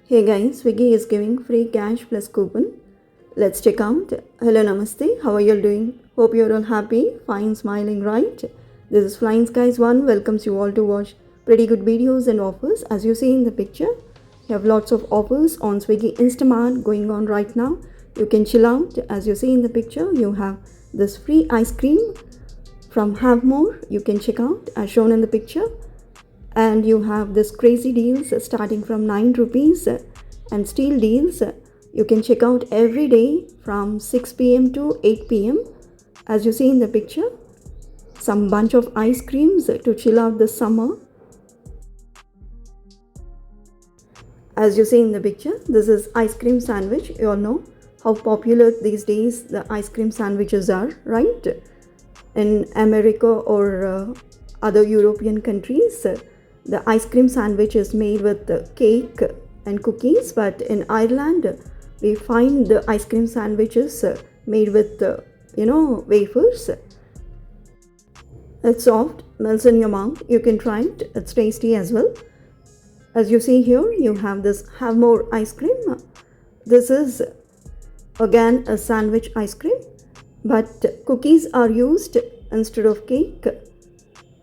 Hey guys, Swiggy is giving free cash plus coupon. Let's check out. Hello, namaste. How are you all doing? Hope you're all happy, fine, smiling, right? This is Flying Skies 1 welcomes you all to watch pretty good videos and offers. As you see in the picture, you have lots of offers on Swiggy Instamart going on right now. You can chill out. As you see in the picture, you have this free ice cream from Have More. You can check out as shown in the picture. And you have this crazy deals starting from 9 rupees and steal deals you can check out every day from 6 p.m. to 8 p.m. As you see in the picture, some bunch of ice creams to chill out this summer. As you see in the picture, this is ice cream sandwich. You all know how popular these days the ice cream sandwiches are, right? In America or other European countries, the ice cream sandwich is made with cake and cookies, but in Ireland we find the ice cream sandwiches made with wafers. It's soft, melts in your mouth. You can try it. It's tasty as well. As you see here, you have this Have More ice cream. This is again a sandwich ice cream, but cookies are used instead of cake.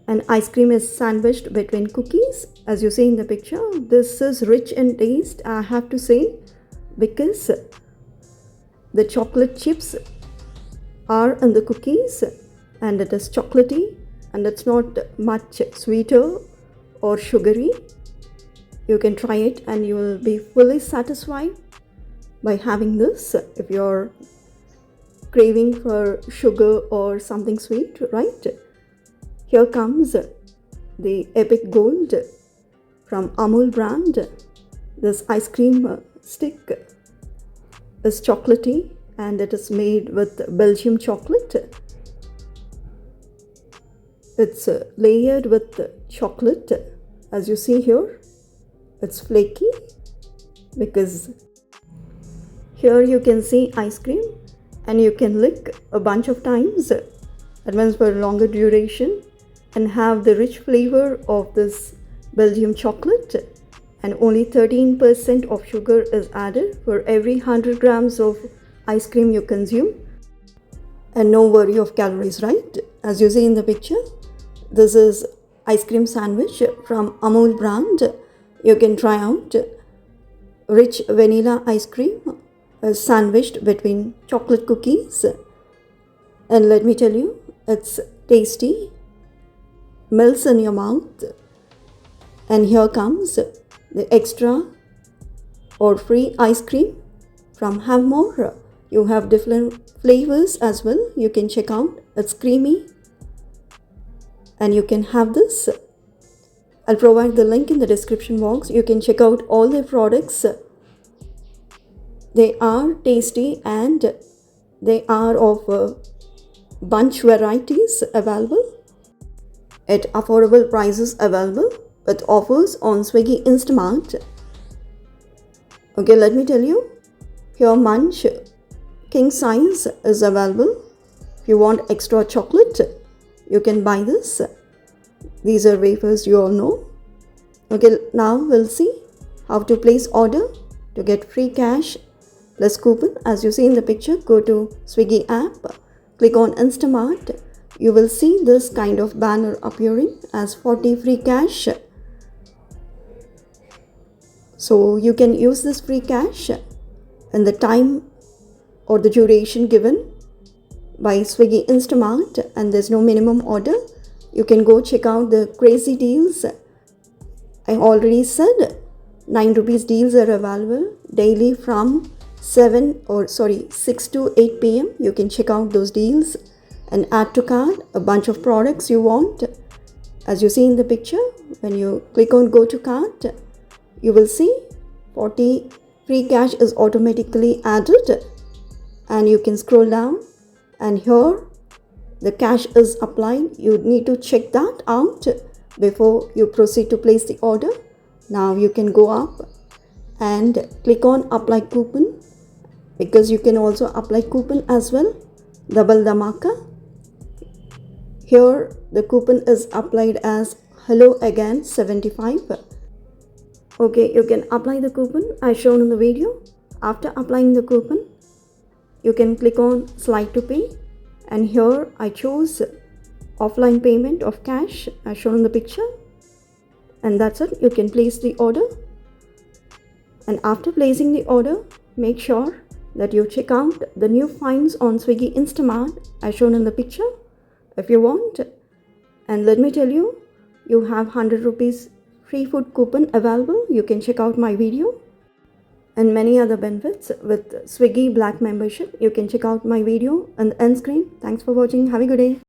And ice cream is sandwiched between cookies. As you see in the picture, this is rich in taste, I have to say, because the chocolate chips are in the cookies and it is chocolatey and it's not much sweeter or sugary. You can try it and you will be fully satisfied by having this if you're craving for sugar or something sweet, right? Here comes the Epic Gold from Amul brand. This ice cream stick is chocolatey and it is made with Belgium chocolate. It's layered with chocolate. As you see here, it's flaky because here you can see ice cream and you can lick a bunch of times, that means for a longer duration, and have the rich flavor of this Belgium chocolate. And only 13% of sugar is added for every 100 grams of ice cream you consume. And no worry of calories, right? As you see in the picture, this is ice cream sandwich from Amul brand. You can try out. Rich vanilla ice cream sandwiched between chocolate cookies. And let me tell you, it's tasty, melts in your mouth. And here comes the extra or free ice cream from Have More. You have different flavors as well. You can check out. It's creamy and you can have this. I'll provide the link in the description box. You can check out all the products. They are tasty and they are of bunch varieties available at affordable prices available with offers on Swiggy Instamart. Okay, let me tell you, here Munch King Size is available. If you want extra chocolate, you can buy this. These are wafers, you all know. Okay, now we'll see how to place order to get free cash plus coupon. As you see in the picture, go to Swiggy app, click on Instamart. You will see this kind of banner appearing as 40 free cash. So you can use this free cash in the time or the duration given by Swiggy Instamart, and there's no minimum order. You can go check out the crazy deals. I already said 9 rupees deals are available daily from 6 to 8 p.m. You can check out those deals and add to cart a bunch of products you want. As you see in the picture, when you click on go to cart, you will see 40 free cash is automatically added, and you can scroll down and here the cash is applied. You need to check that out before you proceed to place the order. Now you can go up and click on apply coupon, because you can also apply coupon as well, double dhamaka. Here the coupon is applied as hello again 75. Okay, you can apply the coupon as shown in the video. After applying the coupon, you can click on slide to pay, and here I chose offline payment of cash as shown in the picture, and that's it. You can place the order, and after placing the order, make sure that you check out the new finds on Swiggy Instamart as shown in the picture if you want. And let me tell you, you have 100 rupees free food coupon available. You can check out my video and many other benefits with Swiggy Black membership. You can check out my video on the end screen. Thanks for watching. Have a good day.